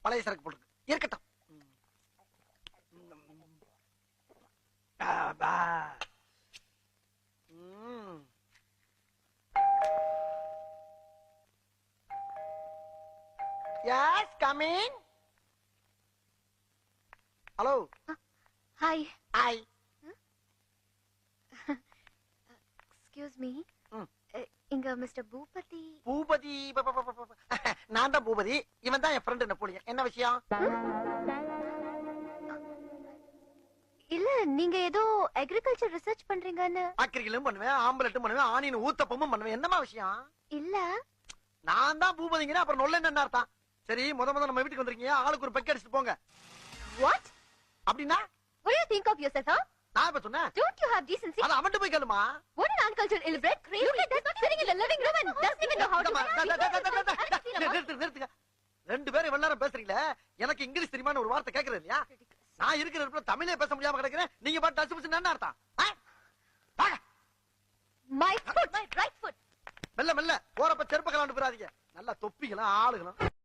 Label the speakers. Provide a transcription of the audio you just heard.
Speaker 1: பழைய சரக்கு போட்டு இருக்கட்டும். Yes, come in. Hello.
Speaker 2: Hi.
Speaker 1: Hi.
Speaker 2: Excuse me. இங்க மிஸ்டர் பூபதி.
Speaker 1: பூபதி நான் தான் பூபதி. இவன் தான் என் ஃப்ரெண்ட் நெப்போலியன். என்ன விஷயம்?
Speaker 2: இல்ல நீங்க ஏதோ அக்ரிகல்ச்சர் ரிசர்ச் பண்றீங்கன்னு.
Speaker 1: ஆக்கிரிகளும் பண்ணுவேன், ஆம்பலட்டும் பண்ணுவேன், ஆணின் ஊத்தப்பமும் பண்ணுவேன். என்னமா விஷயம்?
Speaker 2: இல்ல
Speaker 1: நான் தான் பூபதிங்கிறேன். அப்புறம் நொல்ல என்ன அர்த்தம்? சரி, முத நம்ம வீட்டுக்கு வந்திருக்கீங்க. ஆளுக்கு ஒரு பெக் அடிச்சுட்டு போங்க.
Speaker 2: What?
Speaker 1: அப்படின்னா
Speaker 2: What do you think of yourself, huh?
Speaker 1: நான் இப்ப சொன்னேன்.
Speaker 2: Don't you have decency?
Speaker 1: அத அவன்கிட்ட போய் கேளுமா.
Speaker 2: What an uncultured illiterate. Crazy. Look at that, sitting in the living room and doesn't even know how to
Speaker 1: நிறுத்துங்க. ரெண்டு பேரும் இவ்வளவு நேரம் பேசுறீங்களே, எனக்கு இங்கிலீஷ் தெரியுமான்னு ஒரு வார்த்தை கேக்குறது இல்லையா? நான் இருக்கிற இடத்துல தமிழே பேச முடியாம கிடக்குறேன். நீங்க பாட்டு டச் புடிச்சு என்ன அர்த்தம்?
Speaker 2: My foot, my right foot.
Speaker 1: மெல்ல மெல்ல போறப்ப செருப்பு கலாண்டு போறாதீங்க. நல்லா தொப்பிக்கலாம் ஆளுகளும்.